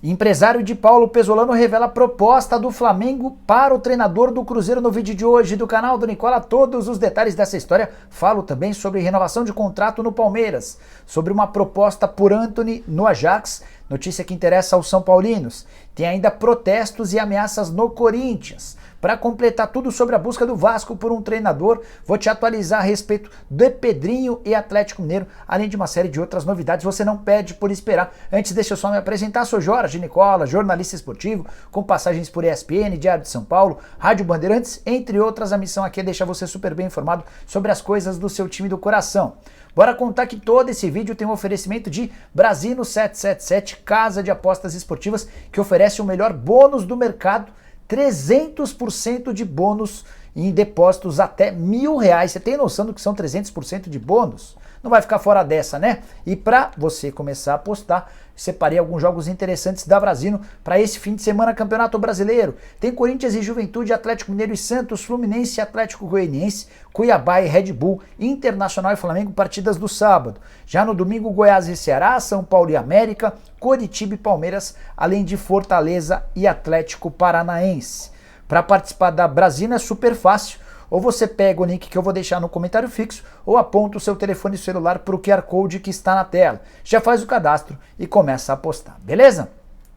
Empresário de Paulo Pesolano revela a proposta do Flamengo para o treinador do Cruzeiro no vídeo de hoje do canal do Nicola. Todos os detalhes dessa história. Falo também sobre renovação de contrato no Palmeiras, sobre uma proposta por Antony no Ajax, notícia que interessa aos São Paulinos. Tem ainda protestos e ameaças no Corinthians. Para completar tudo sobre a busca do Vasco por um treinador, vou te atualizar a respeito de Pedrinho e Atlético Mineiro, além de uma série de outras novidades. Você não pede por esperar. Antes, deixa eu só me apresentar. Sou Jorge Nicola, jornalista esportivo, com passagens por ESPN, Diário de São Paulo, Rádio Bandeirantes, entre outras. A missão aqui é deixar você super bem informado sobre as coisas do seu time do coração. Bora contar que todo esse vídeo tem um oferecimento de Brasino 777, casa de apostas esportivas, que oferece o melhor bônus do mercado, 300% de bônus em depósitos até R$1.000. Você tem noção do que são 300% de bônus? Não vai ficar fora dessa, né? E para você começar a apostar, separei alguns jogos interessantes da Brasino para esse fim de semana. Campeonato Brasileiro. Tem Corinthians e Juventude, Atlético Mineiro e Santos, Fluminense e Atlético Goianiense, Cuiabá e Red Bull, Internacional e Flamengo, partidas do sábado. Já no domingo, Goiás e Ceará, São Paulo e América, Coritiba e Palmeiras, além de Fortaleza e Atlético Paranaense. Para participar da Brasino é super fácil. Ou você pega o link que eu vou deixar no comentário fixo, ou aponta o seu telefone celular para o QR Code que está na tela. Já faz o cadastro e começa a apostar, beleza?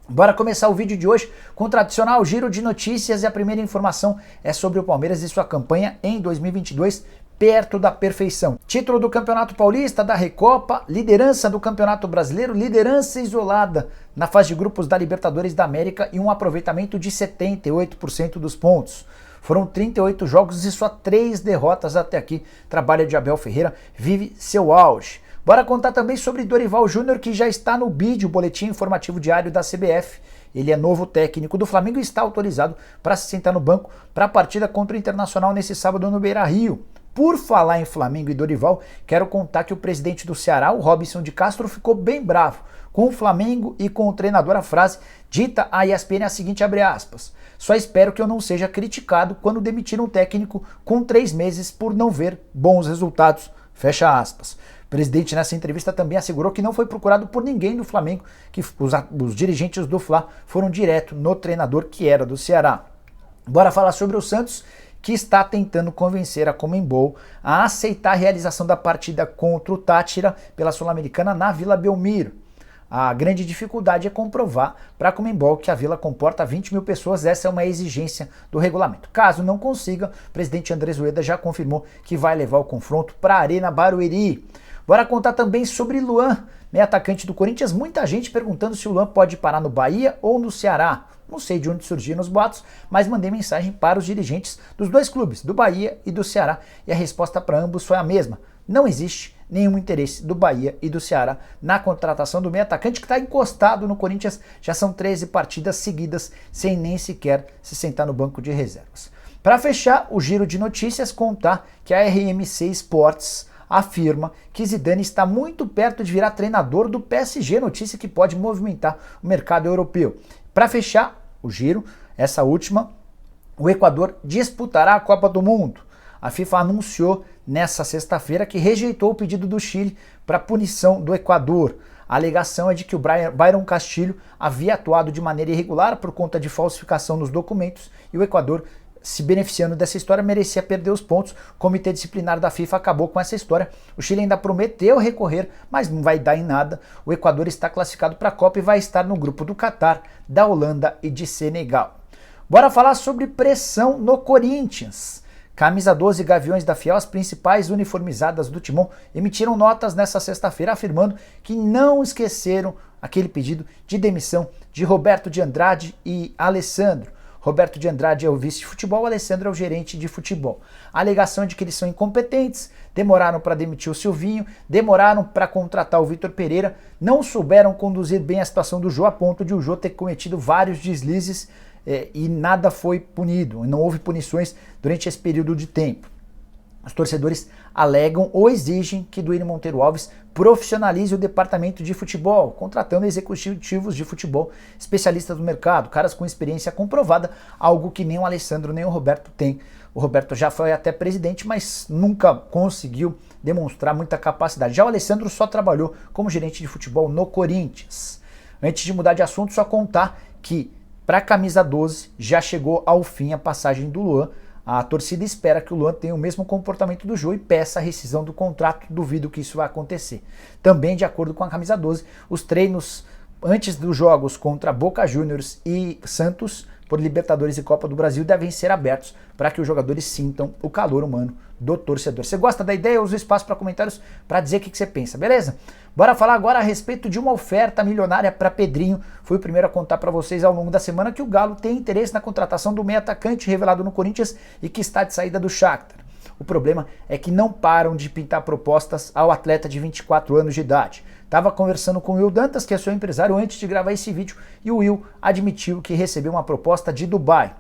Bora começar o vídeo de hoje com o tradicional giro de notícias, e a primeira informação é sobre o Palmeiras e sua campanha em 2022, perto da perfeição. Título do Campeonato Paulista, da Recopa, liderança do Campeonato Brasileiro, liderança isolada na fase de grupos da Libertadores da América e um aproveitamento de 78% dos pontos. Foram 38 jogos e só 3 derrotas até aqui. Trabalho de Abel Ferreira vive seu auge. Bora contar também sobre Dorival Júnior, que já está no BID, o Boletim Informativo Diário da CBF. Ele é novo técnico do Flamengo e está autorizado para se sentar no banco para a partida contra o Internacional nesse sábado no Beira-Rio. Por falar em Flamengo e Dorival, quero contar que o presidente do Ceará, o Robson de Castro, ficou bem bravo com o Flamengo e com o treinador. A frase dita à ESPN é a seguinte, abre aspas: só espero que eu não seja criticado quando demitir um técnico com 3 meses por não ver bons resultados, fecha aspas. O presidente nessa entrevista também assegurou que não foi procurado por ninguém do Flamengo, que os dirigentes do Fla foram direto no treinador, que era do Ceará. Bora falar sobre o Santos, que está tentando convencer a Conmebol a aceitar a realização da partida contra o Táchira pela Sul-Americana na Vila Belmiro. A grande dificuldade é comprovar para a Conmebol que a Vila comporta 20 mil pessoas, essa é uma exigência do regulamento. Caso não consiga, o presidente Andrés Ueda já confirmou que vai levar o confronto para a Arena Barueri. Bora contar também sobre Luan, meio atacante do Corinthians. Muita gente perguntando se o Luan pode parar no Bahia ou no Ceará. Não sei de onde surgiram os boatos, mas mandei mensagem para os dirigentes dos dois clubes, do Bahia e do Ceará, e a resposta para ambos foi a mesma. Não existe nenhum interesse do Bahia e do Ceará na contratação do meio atacante, que está encostado no Corinthians. Já são 13 partidas seguidas sem nem sequer se sentar no banco de reservas. Para fechar o giro de notícias, contar que a RMC Sports afirma que Zidane está muito perto de virar treinador do PSG, notícia que pode movimentar o mercado europeu. Para fechar o giro, essa última, o Equador disputará a Copa do Mundo. A FIFA anunciou nessa sexta-feira que rejeitou o pedido do Chile para punição do Equador. A alegação é de que o Byron Castilho havia atuado de maneira irregular por conta de falsificação nos documentos, e o Equador, se beneficiando dessa história, merecia perder os pontos. O Comitê Disciplinar da FIFA acabou com essa história. O Chile ainda prometeu recorrer, mas não vai dar em nada. O Equador está classificado para a Copa e vai estar no grupo do Catar, da Holanda e de Senegal. Bora falar sobre pressão no Corinthians. Camisa 12 e Gaviões da Fiel, as principais uniformizadas do Timão, emitiram notas nessa sexta-feira afirmando que não esqueceram aquele pedido de demissão de Roberto de Andrade e Alessandro. Roberto de Andrade é o vice de futebol, Alessandro é o gerente de futebol. A alegação é de que eles são incompetentes, demoraram para demitir o Silvinho, demoraram para contratar o Vitor Pereira, não souberam conduzir bem a situação do Jô, a ponto de o Jô ter cometido vários deslizes e nada foi punido, não houve punições durante esse período de tempo. Os torcedores alegam ou exigem que Duílio Monteiro Alves profissionalize o departamento de futebol, contratando executivos de futebol, especialistas do mercado, caras com experiência comprovada, algo que nem o Alessandro nem o Roberto têm. O Roberto já foi até presidente, mas nunca conseguiu demonstrar muita capacidade. Já o Alessandro só trabalhou como gerente de futebol no Corinthians. Antes de mudar de assunto, só contar que para a camisa 12 já chegou ao fim a passagem do Luan. A torcida espera que o Luan tenha o mesmo comportamento do Jô e peça a rescisão do contrato. Duvido que isso vai acontecer. Também, de acordo com a camisa 12, os treinos antes dos jogos contra Boca Juniors e Santos por Libertadores e Copa do Brasil devem ser abertos para que os jogadores sintam o calor humano do torcedor. Você gosta da ideia? Usa o espaço para comentários para dizer o que você pensa, beleza? Bora falar agora a respeito de uma oferta milionária para Pedrinho. Fui o primeiro a contar para vocês ao longo da semana que o Galo tem interesse na contratação do meio atacante revelado no Corinthians e que está de saída do Shakhtar. O problema é que não param de pintar propostas ao atleta de 24 anos de idade. Estava conversando com o Will Dantas, que é seu empresário, antes de gravar esse vídeo, e o Will admitiu que recebeu uma proposta de Dubai.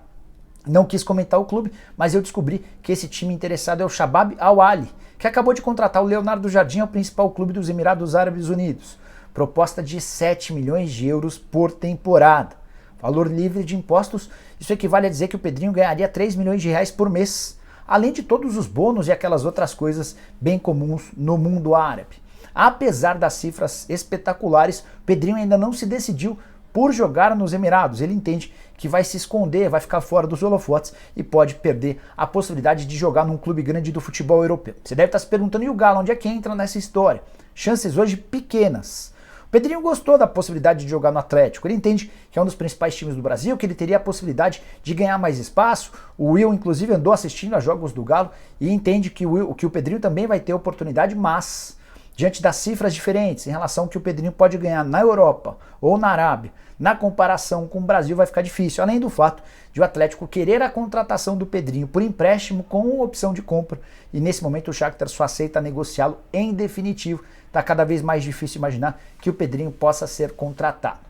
Não quis comentar o clube, mas eu descobri que esse time interessado é o Shabab Al Ahly, que acabou de contratar o Leonardo Jardim ao principal clube dos Emirados Árabes Unidos. Proposta de 7 milhões de euros por temporada. Valor livre de impostos, isso equivale a dizer que o Pedrinho ganharia 3 milhões de reais por mês, além de todos os bônus e aquelas outras coisas bem comuns no mundo árabe. Apesar das cifras espetaculares, Pedrinho ainda não se decidiu por jogar nos Emirados. Ele entende que vai se esconder, vai ficar fora dos holofotes e pode perder a possibilidade de jogar num clube grande do futebol europeu. Você deve estar se perguntando, e o Galo, onde é que entra nessa história? Chances hoje pequenas. O Pedrinho gostou da possibilidade de jogar no Atlético. Ele entende que é um dos principais times do Brasil, que ele teria a possibilidade de ganhar mais espaço. O Will, inclusive, andou assistindo a jogos do Galo e entende que o Pedrinho também vai ter oportunidade, mas diante das cifras diferentes em relação ao que o Pedrinho pode ganhar na Europa ou na Arábia, na comparação com o Brasil vai ficar difícil, além do fato de o Atlético querer a contratação do Pedrinho por empréstimo com opção de compra, e nesse momento o Shakhtar só aceita negociá-lo em definitivo. Está cada vez mais difícil imaginar que o Pedrinho possa ser contratado.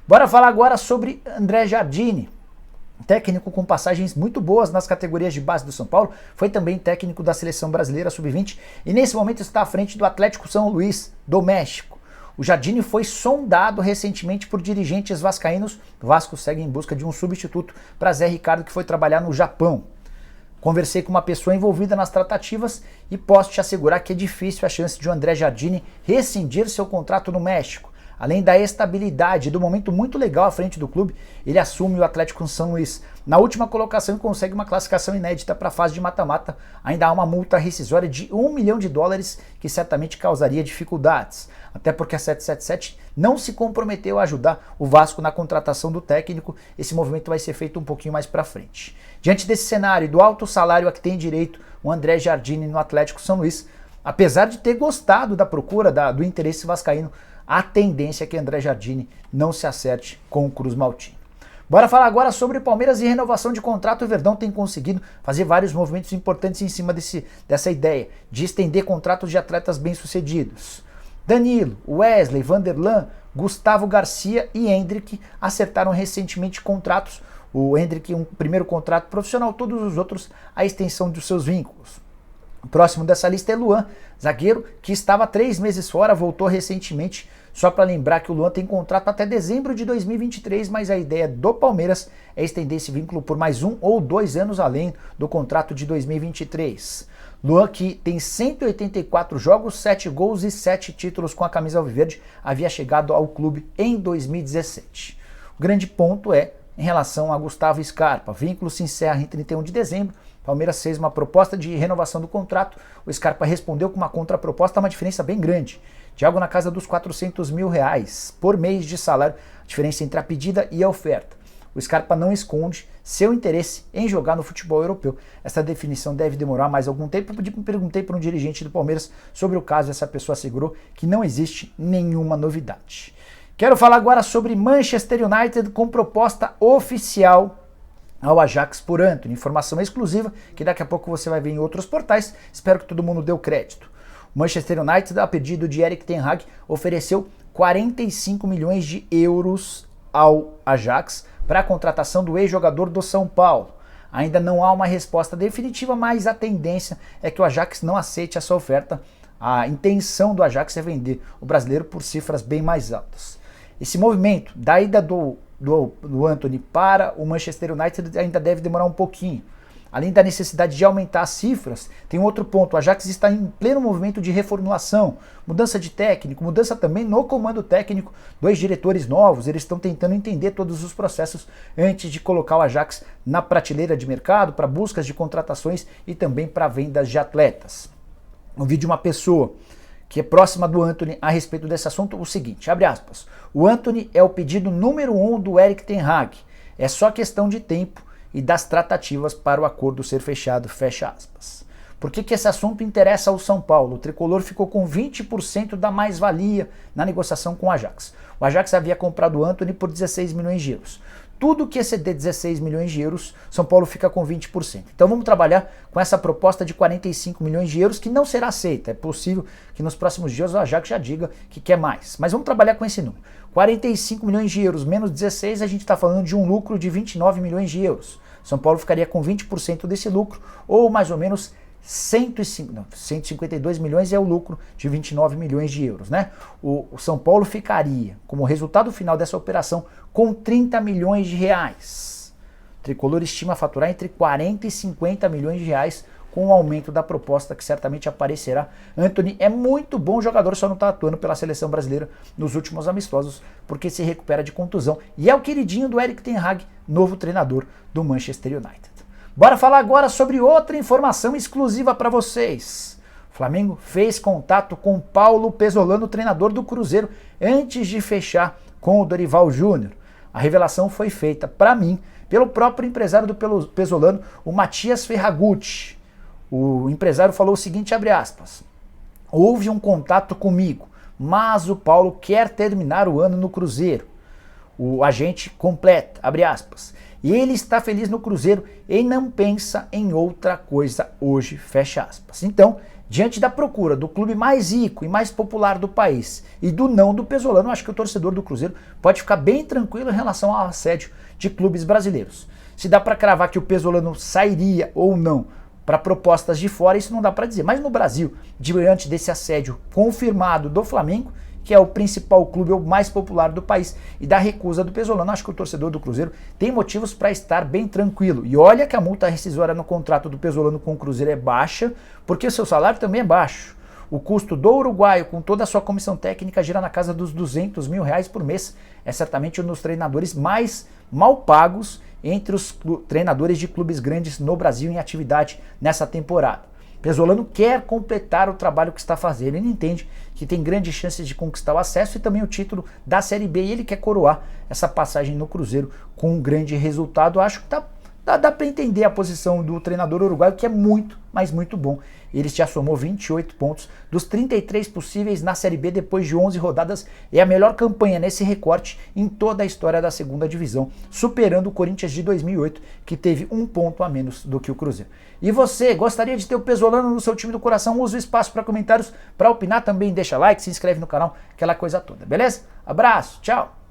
Bora falar agora sobre André Jardine. Técnico com passagens muito boas nas categorias de base do São Paulo, foi também técnico da Seleção Brasileira Sub-20 e nesse momento está à frente do Atlético São Luís, do México. O Jardine foi sondado recentemente por dirigentes vascaínos. O Vasco segue em busca de um substituto para Zé Ricardo, que foi trabalhar no Japão. Conversei com uma pessoa envolvida nas tratativas e posso te assegurar que é difícil a chance de o André Jardine rescindir seu contrato no México. Além da estabilidade e do momento muito legal à frente do clube, ele assume o Atlético São Luís na última colocação e consegue uma classificação inédita para a fase de mata-mata. Ainda há uma multa rescisória de $1 milhão que certamente causaria dificuldades. Até porque a 777 não se comprometeu a ajudar o Vasco na contratação do técnico. Esse movimento vai ser feito um pouquinho mais para frente. Diante desse cenário e do alto salário a que tem direito o André Jardine no Atlético São Luís, apesar de ter gostado da procura do interesse vascaíno, a tendência é que André Jardine não se acerte com o Cruz Maltino. Bora falar agora sobre Palmeiras e renovação de contrato. O Verdão tem conseguido fazer vários movimentos importantes em cima dessa ideia de estender contratos de atletas bem-sucedidos. Danilo, Wesley, Vanderlan, Gustavo Garcia e Hendrick acertaram recentemente contratos. O Hendrick um primeiro contrato profissional, todos os outros a extensão dos seus vínculos. O próximo dessa lista é Luan, zagueiro que estava 3 meses fora, voltou recentemente. Só para lembrar que o Luan tem contrato até dezembro de 2023, mas a ideia do Palmeiras é estender esse vínculo por mais 1 ou 2 anos além do contrato de 2023. Luan, que tem 184 jogos, 7 gols e 7 títulos com a camisa alviverde, havia chegado ao clube em 2017. O grande ponto é em relação a Gustavo Scarpa. O vínculo se encerra em 31 de dezembro. Palmeiras fez uma proposta de renovação do contrato. O Scarpa respondeu com uma contraproposta, uma diferença bem grande, de algo na casa dos R$400 mil por mês de salário, a diferença entre a pedida e a oferta. O Scarpa não esconde seu interesse em jogar no futebol europeu. Essa definição deve demorar mais algum tempo. Eu perguntei para um dirigente do Palmeiras sobre o caso, essa pessoa assegurou que não existe nenhuma novidade. Quero falar agora sobre Manchester United com proposta oficial ao Ajax por Antony. Informação exclusiva que daqui a pouco você vai ver em outros portais. Espero que todo mundo dê o crédito. O Manchester United, a pedido de Erik ten Hag, ofereceu 45 milhões de euros ao Ajax para a contratação do ex-jogador do São Paulo. Ainda não há uma resposta definitiva, mas a tendência é que o Ajax não aceite essa oferta. A intenção do Ajax é vender o brasileiro por cifras bem mais altas. Esse movimento da ida do Antony para o Manchester United ainda deve demorar um pouquinho. Além da necessidade de aumentar as cifras, tem um outro ponto, o Ajax está em pleno movimento de reformulação, mudança de técnico, mudança também no comando técnico, 2 diretores novos, eles estão tentando entender todos os processos antes de colocar o Ajax na prateleira de mercado, para buscas de contratações e também para vendas de atletas. Um vídeo de uma pessoa que é próxima do Antony a respeito desse assunto, o seguinte, abre aspas, o Antony é o pedido número 1 do Erik ten Hag, é só questão de tempo e das tratativas para o acordo ser fechado, fecha aspas. Por que esse assunto interessa ao São Paulo? O tricolor ficou com 20% da mais-valia na negociação com o Ajax. O Ajax havia comprado o Antony por 16 milhões de euros. Tudo que exceder 16 milhões de euros, São Paulo fica com 20%. Então vamos trabalhar com essa proposta de 45 milhões de euros que não será aceita. É possível que nos próximos dias o Ajax já diga que quer mais. Mas vamos trabalhar com esse número. 45 milhões de euros menos 16, a gente está falando de um lucro de 29 milhões de euros. São Paulo ficaria com 20% desse lucro, ou mais ou menos 152 milhões é o lucro de 29 milhões de euros, né? O São Paulo ficaria, como resultado final dessa operação, com 30 milhões de reais. O tricolor estima faturar entre 40 e 50 milhões de reais com o aumento da proposta que certamente aparecerá. Antony é muito bom jogador, só não está atuando pela seleção brasileira nos últimos amistosos, porque se recupera de contusão. E é o queridinho do Erik ten Hag, novo treinador do Manchester United. Bora falar agora sobre outra informação exclusiva para vocês. O Flamengo fez contato com Paulo Pesolano, treinador do Cruzeiro, antes de fechar com o Dorival Júnior. A revelação foi feita para mim pelo próprio empresário do Pesolano, o Matias Ferragutti. O empresário falou o seguinte, abre aspas, houve um contato comigo, mas o Paulo quer terminar o ano no Cruzeiro. O agente completa, abre aspas, e ele está feliz no Cruzeiro e não pensa em outra coisa hoje, fecha aspas. Então, diante da procura do clube mais rico e mais popular do país e do não do Pesolano, acho que o torcedor do Cruzeiro pode ficar bem tranquilo em relação ao assédio de clubes brasileiros. Se dá para cravar que o Pesolano sairia ou não para propostas de fora, isso não dá para dizer. Mas no Brasil, diante desse assédio confirmado do Flamengo, que é o principal clube, o mais popular do país, e da recusa do Pesolano, acho que o torcedor do Cruzeiro tem motivos para estar bem tranquilo. E olha que a multa rescisória no contrato do Pesolano com o Cruzeiro é baixa, porque o seu salário também é baixo. O custo do uruguaio, com toda a sua comissão técnica, gira na casa dos 200 mil reais por mês. É certamente um dos treinadores mais mal pagos entre os treinadores de clubes grandes no Brasil em atividade nessa temporada. Pesolano quer completar o trabalho que está fazendo, ele entende que tem grandes chances de conquistar o acesso e também o título da Série B, e ele quer coroar essa passagem no Cruzeiro com um grande resultado. Acho que dá para entender a posição do treinador uruguaio, que é muito, mas muito bom. Ele já somou 28 pontos dos 33 possíveis na Série B depois de 11 rodadas. É a melhor campanha nesse recorte em toda a história da segunda divisão, superando o Corinthians de 2008, que teve 1 ponto a menos do que o Cruzeiro. E você, gostaria de ter o Pesolano no seu time do coração? Use o espaço para comentários, para opinar também, deixa like, se inscreve no canal, aquela coisa toda, beleza? Abraço, tchau!